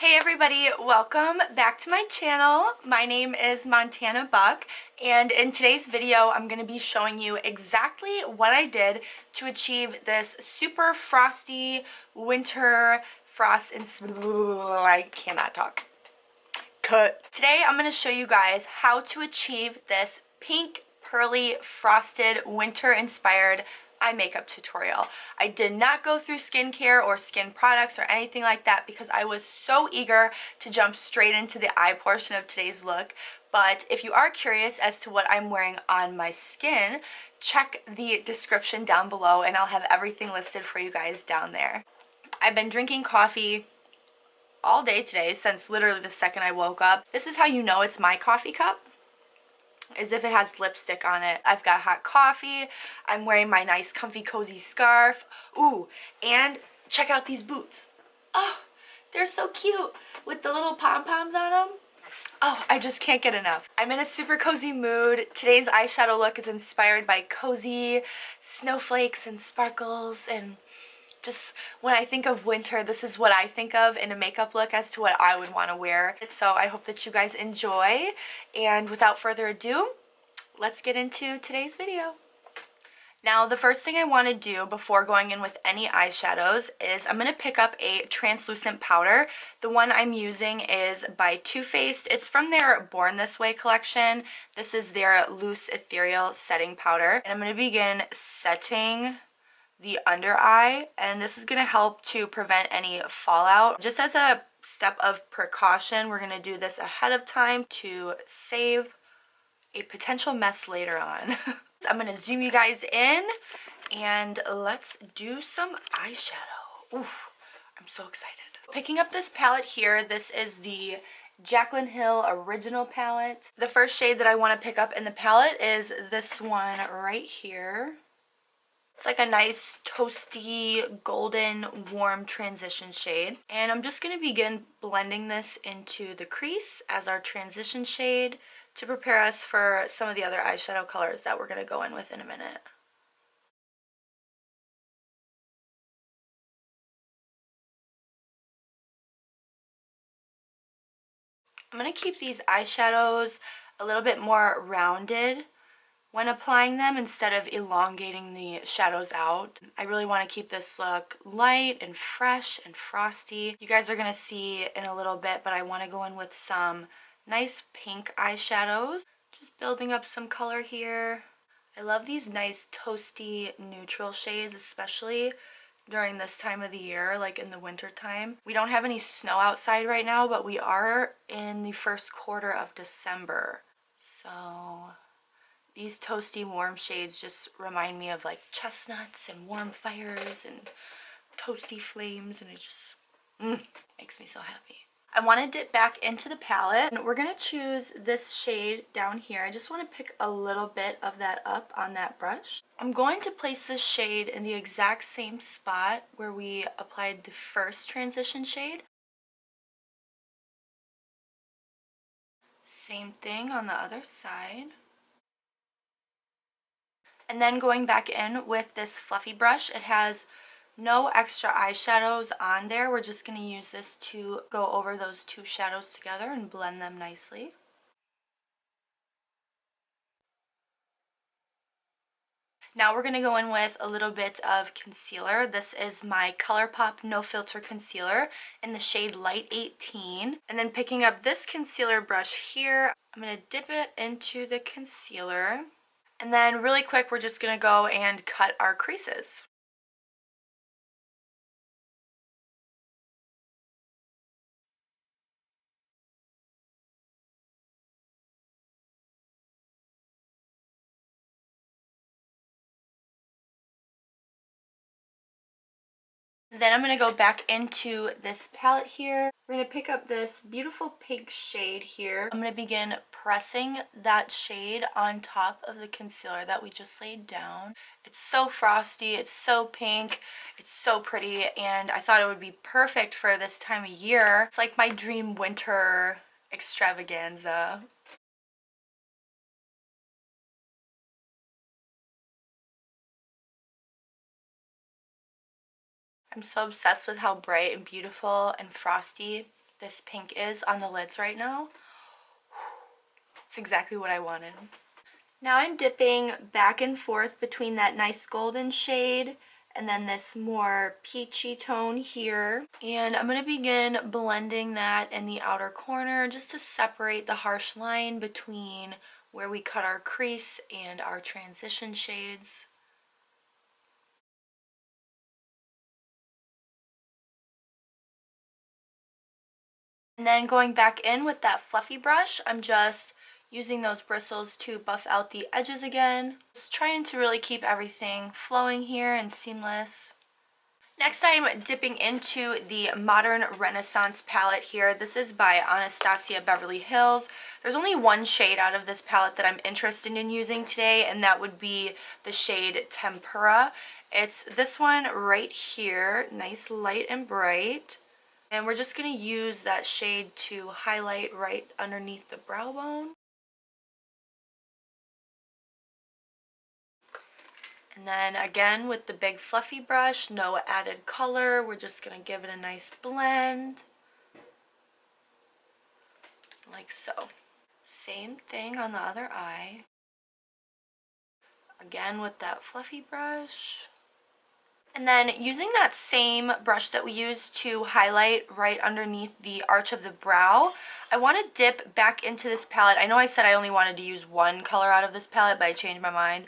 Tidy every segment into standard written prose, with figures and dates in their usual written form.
Hey everybody, welcome back to my channel. My name is Montana Buck, and in today's video I'm going to be showing you exactly what I did to achieve this super frosty winter frost and I cannot talk. Cut. Today I'm going to show you guys how to achieve this pink, pearly, frosted, winter inspired eye makeup tutorial. I did not go through skincare or skin products or anything like that because I was so eager to jump straight into the eye portion of today's look. But if you are curious as to what I'm wearing on my skin, check the description down below and I'll have everything listed for you guys down there. I've been drinking coffee all day today since literally the second I woke up. This is how you know it's my coffee cup, as if it has lipstick on it. I've got hot coffee. I'm wearing my nice comfy cozy scarf. Ooh, and check out these boots. Oh, they're so cute with the little pom-poms on them. Oh, I just can't get enough. I'm in a super cozy mood. Today's eyeshadow look is inspired by cozy snowflakes and sparkles, and just when I think of winter, this is what I think of in a makeup look as to what I would want to wear. So I hope that you guys enjoy, and without further ado, let's get into today's video. Now, the first thing I want to do before going in with any eyeshadows is I'm going to pick up a translucent powder. The one I'm using is by Too Faced. It's from their Born This Way collection. This is their loose ethereal setting powder. And I'm going to begin setting the under eye, and this is going to help to prevent any fallout. Just as a step of precaution, we're going to do this ahead of time to save a potential mess later on. I'm going to zoom you guys in and let's do some eyeshadow. Ooh, I'm so excited. Picking up this palette here, this is the Jaclyn Hill Original palette. The first shade that I want to pick up in the palette is this one right here. It's like a nice toasty golden warm transition shade, and I'm just going to begin blending this into the crease as our transition shade to prepare us for some of the other eyeshadow colors that we're going to go in with in a minute. I'm going to keep these eyeshadows a little bit more rounded when applying them instead of elongating the shadows out. I really want to keep this look light and fresh and frosty. You guys are going to see in a little bit, but I want to go in with some nice pink eyeshadows. Just building up some color here. I love these nice toasty neutral shades, especially during this time of the year, like in the winter time. We don't have any snow outside right now, but we are in the first quarter of December. So these toasty warm shades just remind me of like chestnuts and warm fires and toasty flames, and it just makes me so happy. I want to dip back into the palette, and we're going to choose this shade down here. I just want to pick a little bit of that up on that brush. I'm going to place this shade in the exact same spot where we applied the first transition shade. Same thing on the other side. And then going back in with this fluffy brush, it has no extra eyeshadows on there. We're just going to use this to go over those two shadows together and blend them nicely. Now we're going to go in with a little bit of concealer. This is my ColourPop No Filter Concealer in the shade Light 18. And then picking up this concealer brush here, I'm going to dip it into the concealer. And then really quick, we're just going to go and cut our creases. Then I'm going to go back into this palette here. We're going to pick up this beautiful pink shade here. I'm going to begin pressing that shade on top of the concealer that we just laid down. It's so frosty, it's so pink, it's so pretty, and I thought it would be perfect for this time of year. It's like my dream winter extravaganza. I'm so obsessed with how bright and beautiful and frosty this pink is on the lids right now. It's exactly what I wanted. Now I'm dipping back and forth between that nice golden shade and then this more peachy tone here. And I'm going to begin blending that in the outer corner just to separate the harsh line between where we cut our crease and our transition shades. And then going back in with that fluffy brush, I'm just using those bristles to buff out the edges again. Just trying to really keep everything flowing here and seamless. Next, I'm dipping into the Modern Renaissance palette here. This is by Anastasia Beverly Hills. There's only one shade out of this palette that I'm interested in using today, and that would be the shade Tempera. It's this one right here, nice light and bright. And we're just going to use that shade to highlight right underneath the brow bone. And then again with the big fluffy brush, no added color, we're just going to give it a nice blend. Like so. Same thing on the other eye. Again with that fluffy brush. And then using that same brush that we used to highlight right underneath the arch of the brow, I want to dip back into this palette. I know I said I only wanted to use one color out of this palette, but I changed my mind.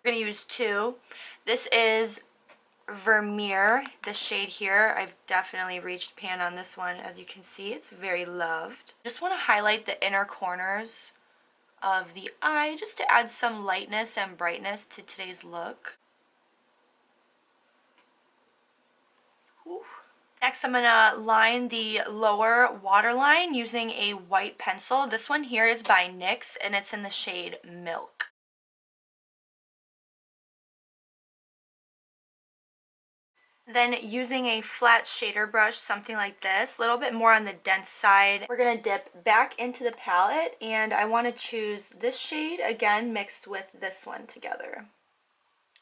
We're going to use two. This is Vermeer, this shade here. I've definitely reached pan on this one. As you can see, it's very loved. Just want to highlight the inner corners of the eye just to add some lightness and brightness to today's look. Ooh. Next, I'm going to line the lower waterline using a white pencil. This one here is by NYX, and it's in the shade Milk. Then using a flat shader brush, something like this, a little bit more on the dense side, we're going to dip back into the palette, and I want to choose this shade, again mixed with this one together.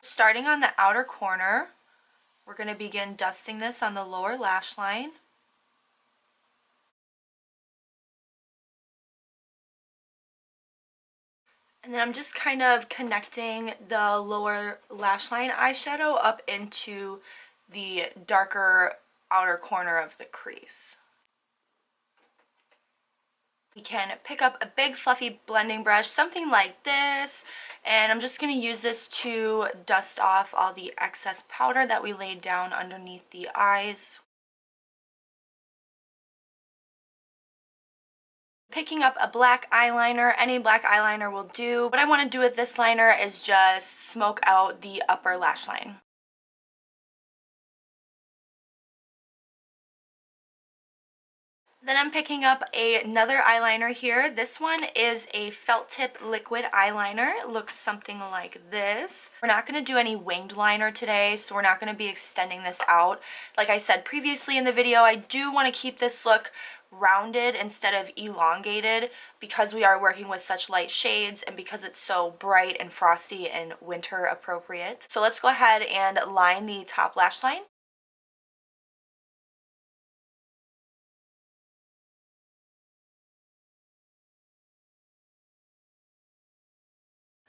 Starting on the outer corner, we're going to begin dusting this on the lower lash line. And then I'm just kind of connecting the lower lash line eyeshadow up into the darker outer corner of the crease. We can pick up a big fluffy blending brush, something like this, and I'm just going to use this to dust off all the excess powder that we laid down underneath the eyes. Picking up a black eyeliner, any black eyeliner will do. What I want to do with this liner is just smoke out the upper lash line. Then I'm picking up another eyeliner here. This one is a felt tip liquid eyeliner. It looks something like this. We're not going to do any winged liner today, so we're not going to be extending this out. Like I said previously in the video, I do want to keep this look rounded instead of elongated because we are working with such light shades and because it's so bright and frosty and winter appropriate. So let's go ahead and line the top lash line.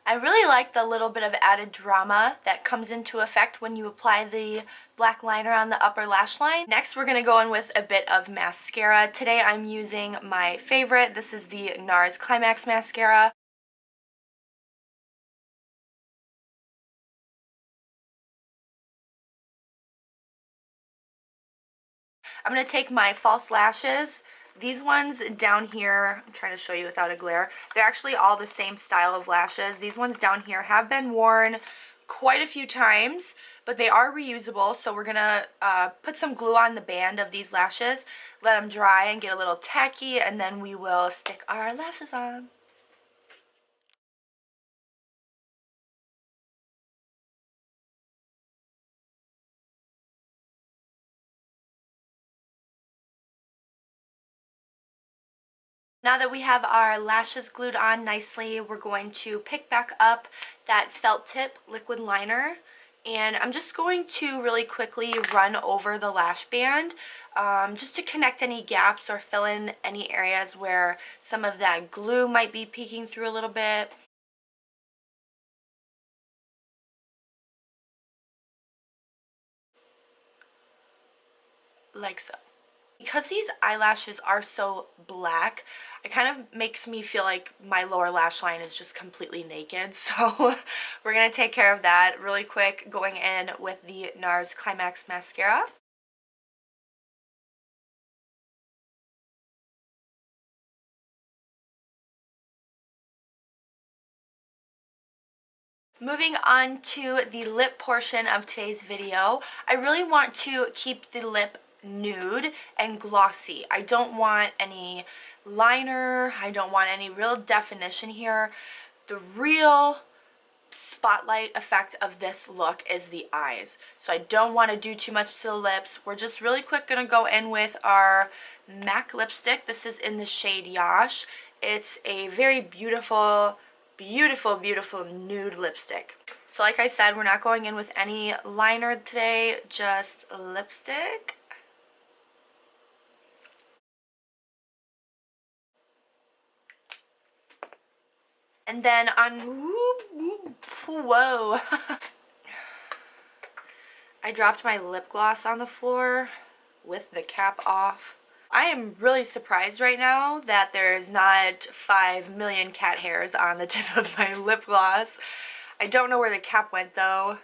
I really like the little bit of added drama that comes into effect when you apply the black liner on the upper lash line. Next, we're going to go in with a bit of mascara. Today I'm using my favorite. This is the NARS Climax Mascara. I'm going to take my false lashes. These ones down here, I'm trying to show you without a glare, they're actually all the same style of lashes. These ones down here have been worn quite a few times, but they are reusable, so we're going to put some glue on the band of these lashes, let them dry and get a little tacky, and then we will stick our lashes on. Now that we have our lashes glued on nicely, we're going to pick back up that felt tip liquid liner And I'm just going to really quickly run over the lash band just to connect any gaps or fill in any areas where some of that glue might be peeking through a little bit. Like so. Because these eyelashes are so black, it kind of makes me feel like my lower lash line is just completely naked. So we're going to take care of that really quick, going in with the NARS Climax Mascara. Moving on to the lip portion of today's video, I really want to keep the lip nude and glossy. I don't want any liner, I don't want any real definition here. The real spotlight effect of this look is the eyes. So I don't want to do too much to the lips. We're just really quick going to go in with our MAC lipstick. This is in the shade YASH. It's a very beautiful nude lipstick. So like I said, we're not going in with any liner today, just lipstick. And then on, whoa, I dropped my lip gloss on the floor with the cap off. I am really surprised right now that there's not 5 million cat hairs on the tip of my lip gloss. I don't know where the cap went though.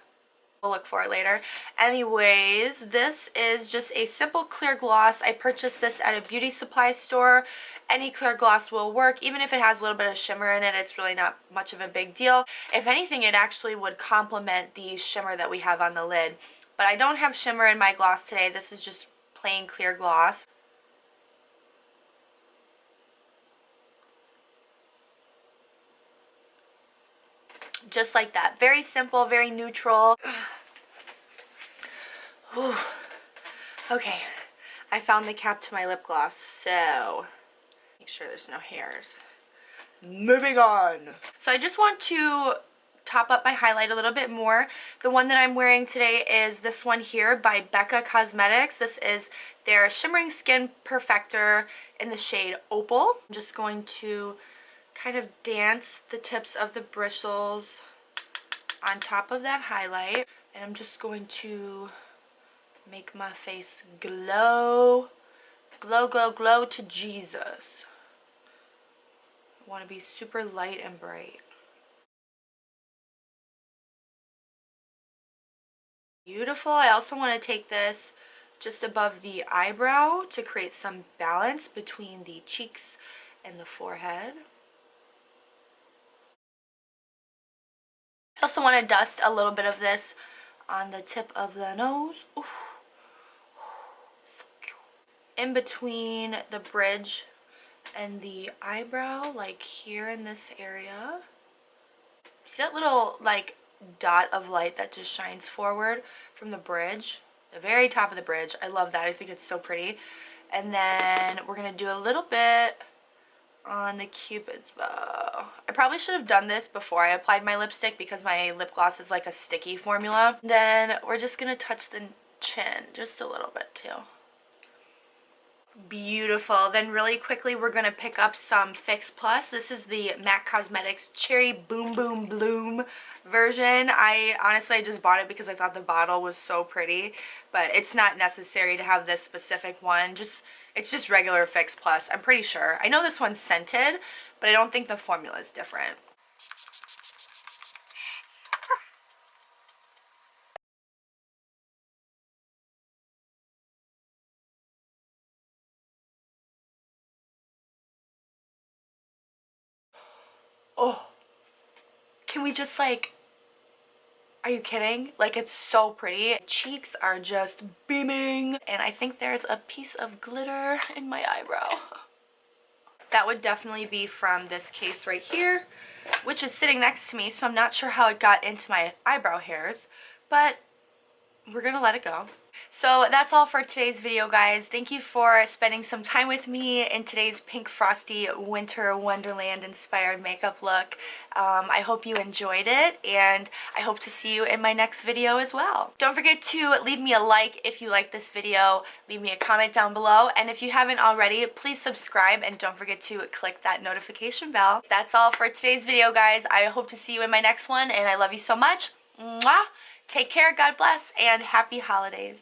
We'll look for it later. Anyways, this is just a simple clear gloss. I purchased this at a beauty supply store. Any clear gloss will work. Even if it has a little bit of shimmer in it, it's really not much of a big deal. If anything, it actually would complement the shimmer that we have on the lid. But I don't have shimmer in my gloss today. This is just plain clear gloss. Just like that. Very simple, very neutral. Whew. Okay, I found the cap to my lip gloss, so make sure there's no hairs. Moving on. So I just want to top up my highlight a little bit more. The one that I'm wearing today is this one here by Becca Cosmetics. This is their Shimmering Skin Perfector in the shade Opal. I'm just going to kind of dance the tips of the bristles on top of that highlight, and I'm just going to make my face glow, glow, glow, glow to Jesus. I want to be super light and bright. Beautiful. I also want to take this just above the eyebrow to create some balance between the cheeks and the forehead. I also want to dust a little bit of this on the tip of the nose. Ooh. So cute. In between the bridge and the eyebrow, like here in this area. See that little like dot of light that just shines forward from the bridge? The very top of the bridge. I love that. I think it's so pretty. And then we're going to do a little bit on the Cupid's bow. I probably should have done this before I applied my lipstick because my lip gloss is like a sticky formula. Then we're just going to touch the chin just a little bit too. Beautiful. Then really quickly we're going to pick up some Fix Plus. This is the MAC Cosmetics Cherry Boom Boom Bloom version. I honestly just bought it because I thought the bottle was so pretty, but it's not necessary to have this specific one. It's just regular Fix Plus, I'm pretty sure. I know this one's scented, but I don't think the formula is different. Oh, can we just like, are you kidding? Like, it's so pretty. Cheeks are just beaming, and I think there's a piece of glitter in my eyebrow. That would definitely be from this case right here, which is sitting next to me, so I'm not sure how it got into my eyebrow hairs, but we're gonna let it go. So that's all for today's video, guys. Thank you for spending some time with me in today's Pink Frosty Winter Wonderland inspired makeup look. I hope you enjoyed it, and I hope to see you in my next video as well. Don't forget to leave me a like if you like this video, leave me a comment down below, and if you haven't already, please subscribe and don't forget to click that notification bell. That's all for today's video, guys. I hope to see you in my next one, and I love you so much. Mwah! Take care, God bless, and happy holidays.